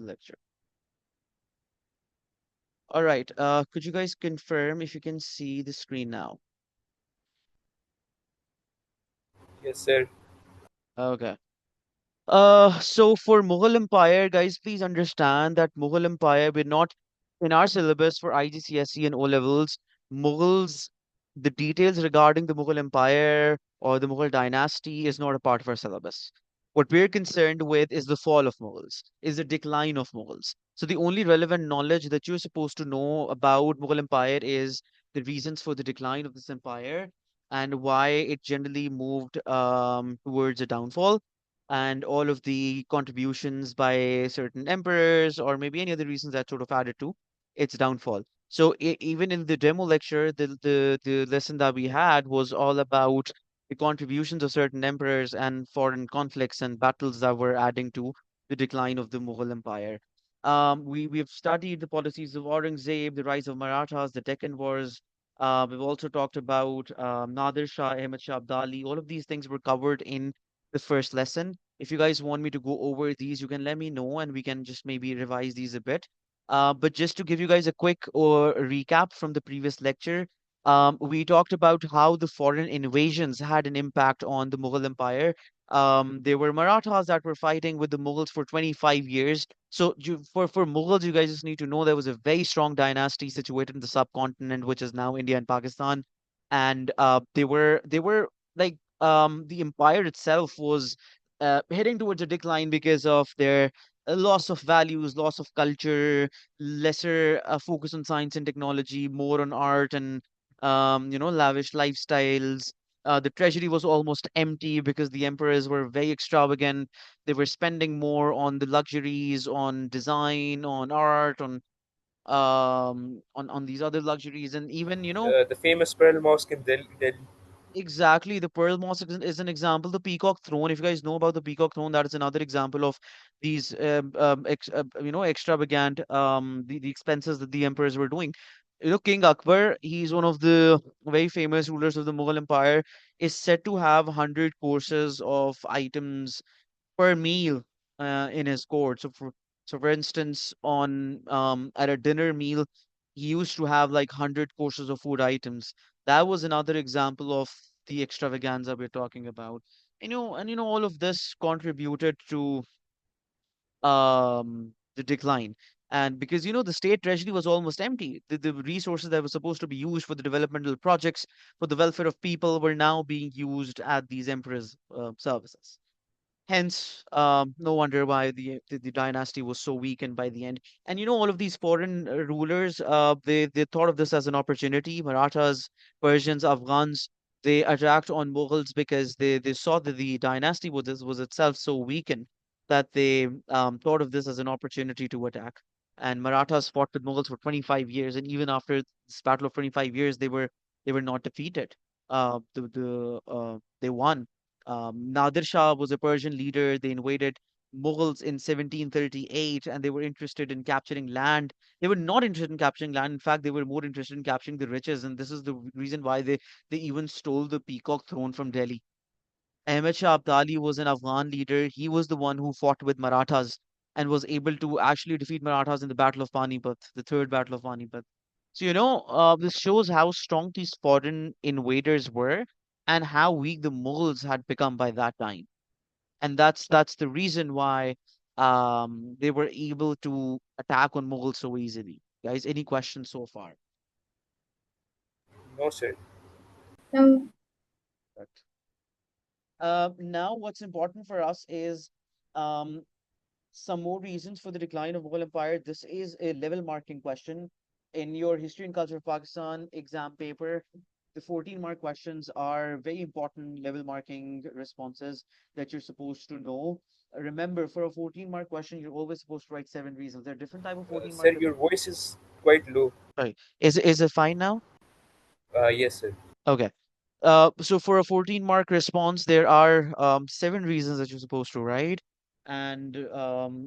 lecture. All right. Could you guys confirm if you can see the screen now? Yes, sir. Okay. So for Mughal Empire, guys, please understand that Mughal Empire, we're not in our syllabus for IGCSE and O levels. Mughals, the details regarding the Mughal Empire or the Mughal dynasty is not a part of our syllabus. What we're concerned with is the fall of Mughals, is the decline of Mughals. So the only relevant knowledge that you're supposed to know about Mughal Empire is the reasons for the decline of this empire and why it generally moved towards a downfall and all of the contributions by certain emperors or maybe any other reasons that sort of added to its downfall. So even in the demo lecture, the lesson that we had was all about the contributions of certain emperors and foreign conflicts and battles that were adding to the decline of the Mughal Empire. We've studied the policies of Aurangzeb, the rise of Marathas, the Deccan Wars. We've also talked about Nadir Shah, Ahmad Shah Abdali. All of these things were covered in the first lesson. If you guys want me to go over these, you can let me know and we can just maybe revise these a bit. But just to give you guys a quick or recap from the previous lecture, we talked about how the foreign invasions had an impact on the Mughal Empire. There were Marathas that were fighting with the Mughals for 25 years. So for Mughals, you guys just need to know there was a very strong dynasty situated in the subcontinent, which is now India and Pakistan. And they were like the empire itself was heading towards a decline because of their loss of values, loss of culture, lesser focus on science and technology, more on art and lavish lifestyles. The treasury was almost empty because the emperors were very extravagant. They were spending more on the luxuries, on design, on art, on these other luxuries, and even The famous Pearl Mosque in Delhi. exactly, the Pearl Mosque is an example. The Peacock Throne, if you guys know about the Peacock Throne, that is another example of these, extravagant, the expenses that the emperors were doing. King Akbar, he's one of the very famous rulers of the Mughal Empire, is said to have 100 courses of items per meal in his court. So for instance, on at a dinner meal, he used to have like 100 courses of food items. That was another example of the extravaganza we're talking about. All of this contributed to the decline. And because the state treasury was almost empty, the resources that were supposed to be used for the developmental projects for the welfare of people were now being used at these emperors' services. Hence, no wonder why the dynasty was so weakened by the end. And all of these foreign rulers, they thought of this as an opportunity. Marathas, Persians, Afghans, they attacked on Mughals because they saw that the dynasty was itself so weakened that they thought of this as an opportunity to attack. And Marathas fought with Mughals for 25 years, and even after this battle of 25 years, they were not defeated. They won. Nadir Shah was a Persian leader. They invaded Mughals in 1738 and they were interested in capturing land. They were not interested in capturing land. In fact, they were more interested in capturing the riches. And this is the reason why they even stole the Peacock Throne from Delhi. Ahmed Shah Abdali was an Afghan leader. He was the one who fought with Marathas and was able to actually defeat Marathas in the Battle of Panipat, the third Battle of Panipat. So, this shows how strong these foreign invaders were and how weak the Mughals had become by that time. And that's the reason why they were able to attack on Mughals so easily. Guys, any questions so far? No, sir. No. Right. Now, what's important for us is um, some more reasons for the decline of Mughal Empire. This is a level marking question in your History and Culture of Pakistan exam paper. The 14 mark questions are very important level marking responses that you're supposed to know. Remember, for a 14 mark question, you're always supposed to write seven reasons. There are different type of 14 Sir, mark. your voice is quite low. Sorry, is it fine now? Yes, sir. Okay. So for a 14 mark response, there are seven reasons that you're supposed to write. And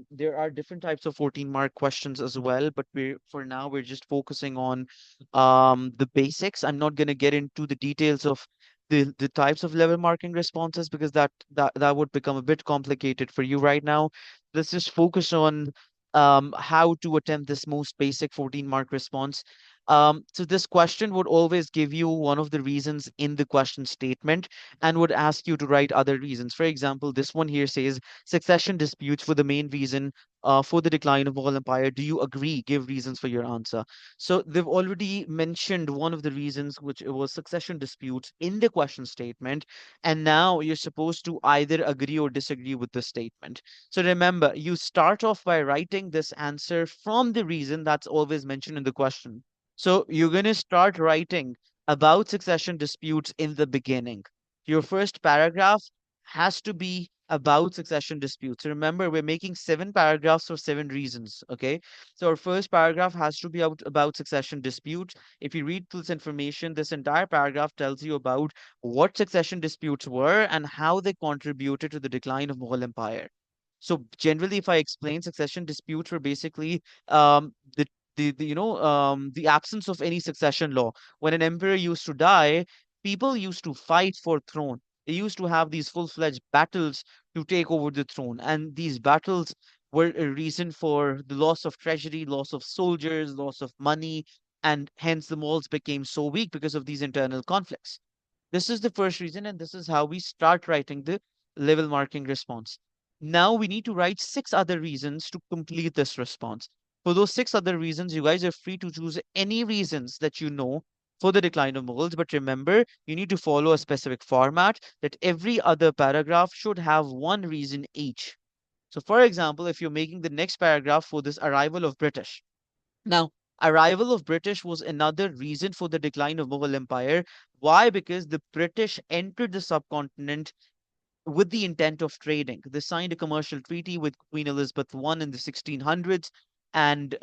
there are different types of 14 mark questions as well, but for now we're just focusing on the basics. I'm not going to get into the details of the types of level marking responses because that would become a bit complicated for you right now. Let's just focus on how to attempt this most basic 14-mark response. So this question would always give you one of the reasons in the question statement and would ask you to write other reasons. For example, this one here says succession disputes for the main reason for the decline of Mughal Empire. Do you agree? Give reasons for your answer. So they've already mentioned one of the reasons, which it was succession disputes in the question statement, and now you're supposed to either agree or disagree with the statement. So remember, you start off by writing this answer from the reason that's always mentioned in the question. So you're going to start writing about succession disputes in the beginning. Your first paragraph has to be about succession disputes. Remember, we're making 7 paragraphs for 7 reasons. Okay. So our first paragraph has to be about succession disputes. If you read this information, this entire paragraph tells you about what succession disputes were and how they contributed to the decline of Mughal Empire. So generally, if I explain, succession disputes were basically the the absence of any succession law. When an emperor used to die, people used to fight for throne. They used to have these full-fledged battles to take over the throne, and these battles were a reason for the loss of treasury, loss of soldiers, loss of money, and hence the Mongols became so weak because of these internal conflicts. This is the first reason, and this is how we start writing the level marking response. Now we need to write 6 other reasons to complete this response. For those 6 other reasons, you guys are free to choose any reasons that you know for the decline of Mughals. But remember, you need to follow a specific format that every other paragraph should have one reason each. So, for example, if you're making the next paragraph for this arrival of British, now, arrival of British was another reason for the decline of Mughal Empire. Why? Because the British entered the subcontinent with the intent of trading. They signed a commercial treaty with Queen Elizabeth I in the 1600s, and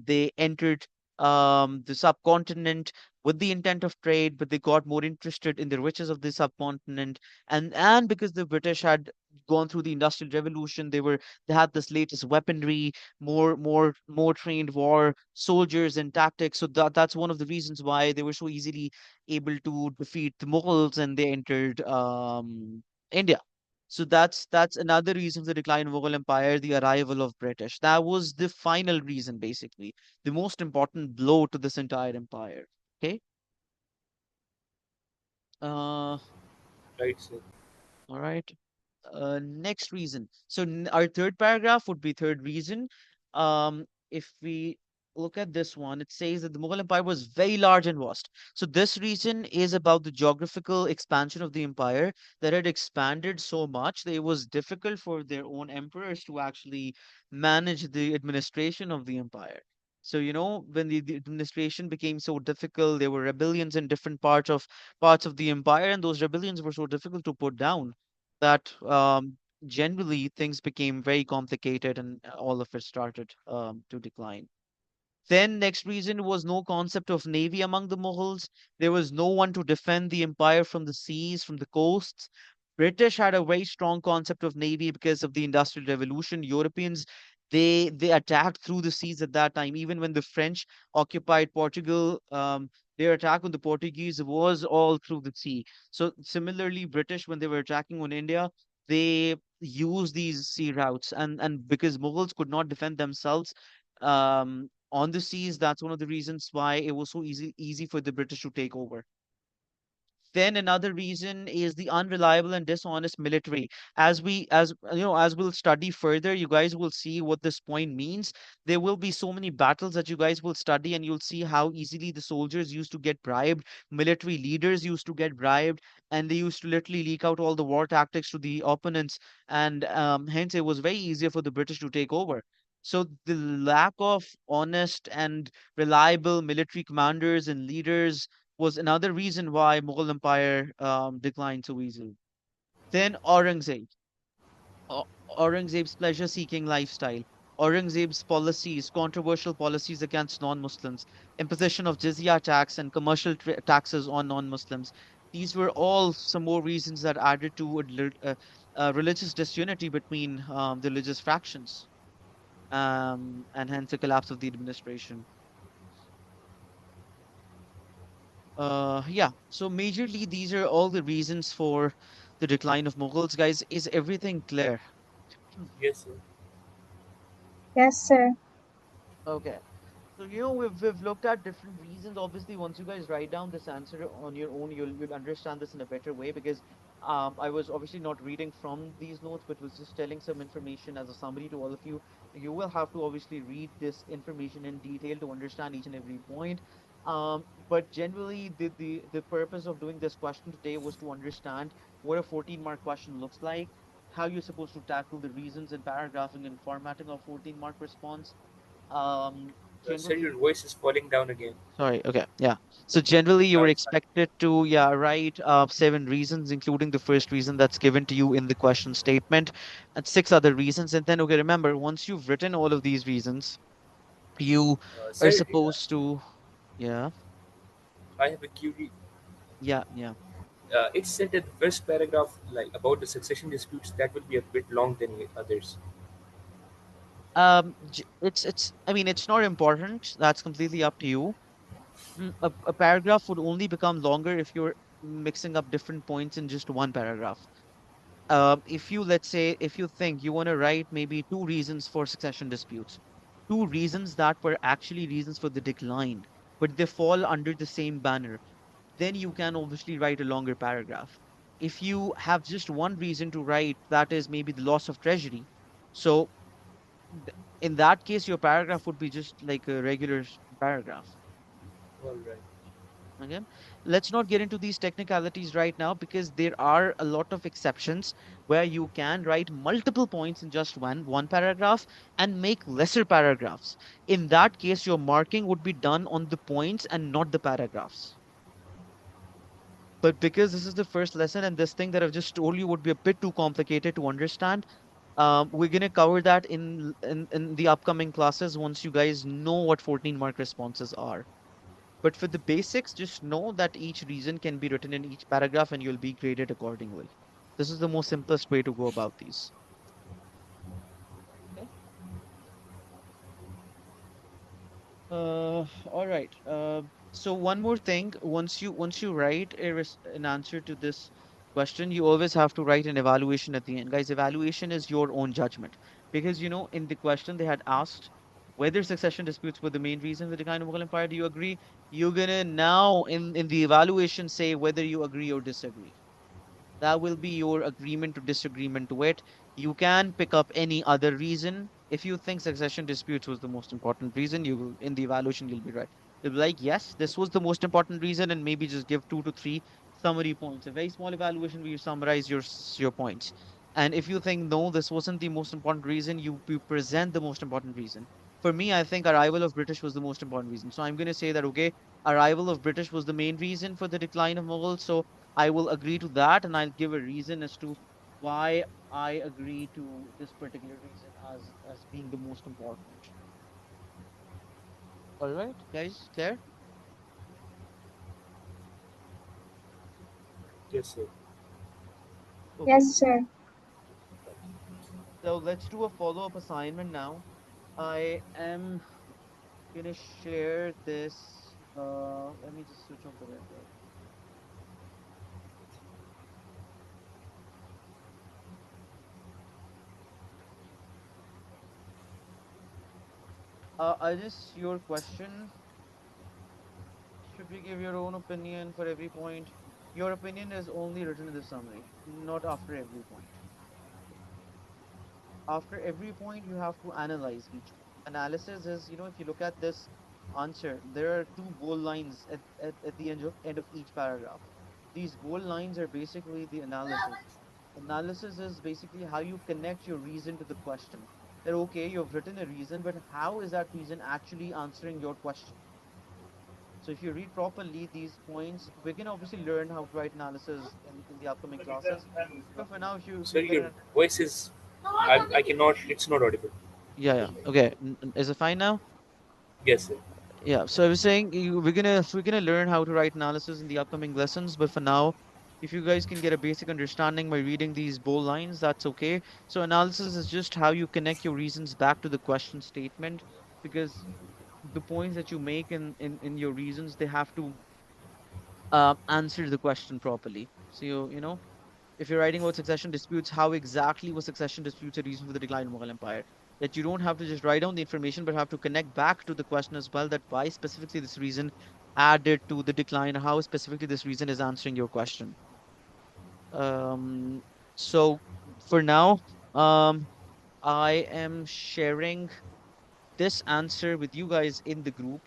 they entered the subcontinent with the intent of trade, but they got more interested in the riches of the subcontinent. And because the British had gone through the Industrial Revolution, they had this latest weaponry, more trained war soldiers and tactics. So that's one of the reasons why they were so easily able to defeat the Mughals, and they entered India. So that's another reason for the decline of Mughal Empire, the arrival of British. That was the final reason, basically, the most important blow to this entire empire. Okay. Uh, Right, sir. all right. Next reason. So our third paragraph would be third reason. If we look at this one, it says that the Mughal Empire was very large and vast. So this reason is about the geographical expansion of the empire that had expanded so much that it was difficult for their own emperors to actually manage the administration of the empire. So when the administration became so difficult, there were rebellions in different parts of the empire, and those rebellions were so difficult to put down that generally things became very complicated and all of it started to decline. Then next reason was no concept of navy among the Mughals. There was no one to defend the empire from the seas, from the coasts. British had a very strong concept of navy because of the Industrial Revolution. Europeans, they attacked through the seas at that time. Even when the French occupied Portugal, their attack on the Portuguese was all through the sea. So similarly, British, when they were attacking on India, they used these sea routes, and because Mughals could not defend themselves, on the seas, that's one of the reasons why it was so easy for the British to take over. Then another reason is the unreliable and dishonest military. As we'll study further, you guys will see what this point means. There will be so many battles that you guys will study, and you'll see how easily the soldiers used to get bribed, military leaders used to get bribed, and they used to literally leak out all the war tactics to the opponents, and hence it was very easier for the British to take over. So the lack of honest and reliable military commanders and leaders was another reason why Mughal Empire declined so easily. Then Aurangzeb. Au- Aurangzeb's pleasure-seeking lifestyle. Aurangzeb's policies, controversial policies against non-Muslims, imposition of jizya tax and commercial taxes on non-Muslims. These were all some more reasons that added to religious disunity between the religious fractions, and hence the collapse of the administration. Yeah. So majorly, these are all the reasons for the decline of Mughals, guys. Is everything clear? Yes, sir. Yes, sir. Okay. So, we've looked at different reasons. Obviously, once you guys write down this answer on your own, you'll understand this in a better way because I was obviously not reading from these notes, but was just telling some information as a summary to all of you. You will have to obviously read this information in detail to understand each and every point. But generally, the purpose of doing this question today was to understand what a 14-mark question looks like, how you're supposed to tackle the reasons and paragraphing and formatting of 14-mark response. Um, Sir, your Generally, voice is falling down again. sorry, okay, yeah. So generally, you Now were it's fine. expected to, yeah, write 7 reasons, including the first reason that's given to you in the question statement, and 6 other reasons. And then, okay, remember, once you've written all of these reasons, you are Sir, supposed to, yeah, I have a query. yeah, yeah. It's said that the first paragraph, like about the succession disputes, that will be a bit long than the others. I mean, it's not important. That's completely up to you. A paragraph would only become longer if you're mixing up different points in just one paragraph. If you, let's say, if you think you want to write maybe 2 reasons for succession disputes, 2 reasons that were actually reasons for the decline, but they fall under the same banner, then you can obviously write a longer paragraph. If you have just one reason to write, that is maybe the loss of treasury. So in that case, your paragraph would be just like a regular paragraph. All right. Okay. Let's not get into these technicalities right now because there are a lot of exceptions where you can write multiple points in just one paragraph and make lesser paragraphs. In that case, your marking would be done on the points and not the paragraphs. But because this is the first lesson and this thing that I've just told you would be a bit too complicated to understand, we're gonna cover that in the upcoming classes once you guys know what 14-mark responses are. But for the basics, just know that each reason can be written in each paragraph and you'll be graded accordingly. This is the most simplest way to go about these. Okay. All right. So one more thing, once you write an answer to this question, you always have to write an evaluation at the end. Guys, evaluation is your own judgment. Because in the question they had asked whether succession disputes were the main reason for the decline of Mughal Empire. Do you agree? You're gonna now in the evaluation say whether you agree or disagree. That will be your agreement to disagreement to it. You can pick up any other reason. If you think succession disputes was the most important reason, you will in the evaluation you'll be right. You'll be like, yes, this was the most important reason, and maybe just give 2 to 3 summary points. A very small evaluation where you summarize your points. And if you think no, this wasn't the most important reason, you present the most important reason. For me, I think arrival of British was the most important reason. So I'm going to say that okay, arrival of British was the main reason for the decline of Mughals. So I will agree to that and I'll give a reason as to why I agree to this particular reason as being the most important. All right, guys, clear? Yes, sir. Okay. Yes, sir. So let's do a follow-up assignment now. I am gonna share this. Let me just switch off the render. Ajis, your question. Should we give your own opinion for every point? Your opinion is only written in the summary, not after every point. After every point you have to analyze each point. Analysis is, if you look at this answer, there are two bold lines at the end of each paragraph. These bold lines are basically the analysis. Analysis is basically how you connect your reason to the question. That okay, you've written a reason, but how is that reason actually answering your question? So if you read properly these points, we can obviously learn how to write analysis in the upcoming classes. But for now, if Sir, you get your an voice is. I cannot. It's not audible. yeah, yeah, okay, is it fine now? Yes, sir. Yeah, so I was saying we're gonna learn how to write analysis in the upcoming lessons, but for now, if you guys can get a basic understanding by reading these bold lines, that's okay. So analysis is just how you connect your reasons back to the question statement, because the points that you make in your reasons, they have to answer the question properly. So if you're writing about succession disputes, how exactly was succession disputes a reason for the decline of Mughal Empire? that you don't have to just write down the information, but have to connect back to the question as well, that why specifically this reason added to the decline, or how specifically this reason is answering your question. Um, so for now, um, I am sharing this answer with you guys in the group.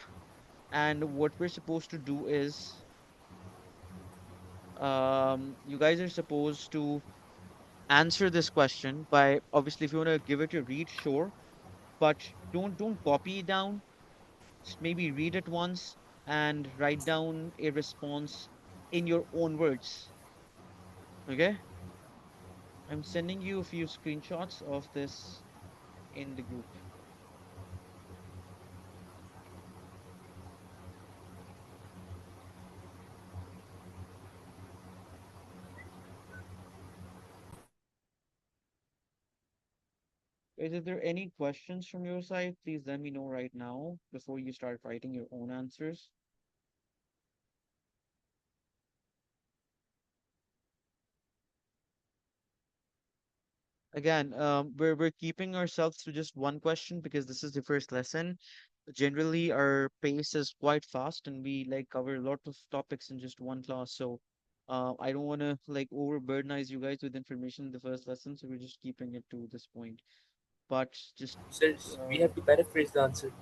And what we're supposed to do is, you guys are supposed to answer this question by, obviously, if you want to give it a read, sure, but don't copy it down. Just maybe read it once and write down a response in your own words. Okay? I'm sending you a few screenshots of this in the group. Is there any questions from your side? Please let me know right now before you start writing your own answers. Again, we're keeping ourselves to just one question because this is the first lesson. Generally, our pace is quite fast, and we like cover a lot of topics in just one class. So, I don't want to like overburdenize you guys with information in the first lesson. So we're just keeping it to this point. But just, Since we uh, have to paraphrase the answer.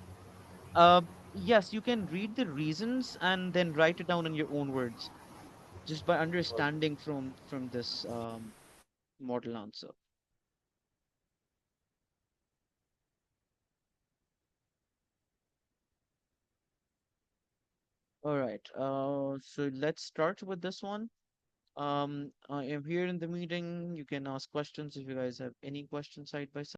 uh, yes, you can read the reasons and then write it down in your own words, just by Or understanding from this model answer. All right. So let's start with this one. I am here in the meeting. You can ask questions if you guys have any questions side by side.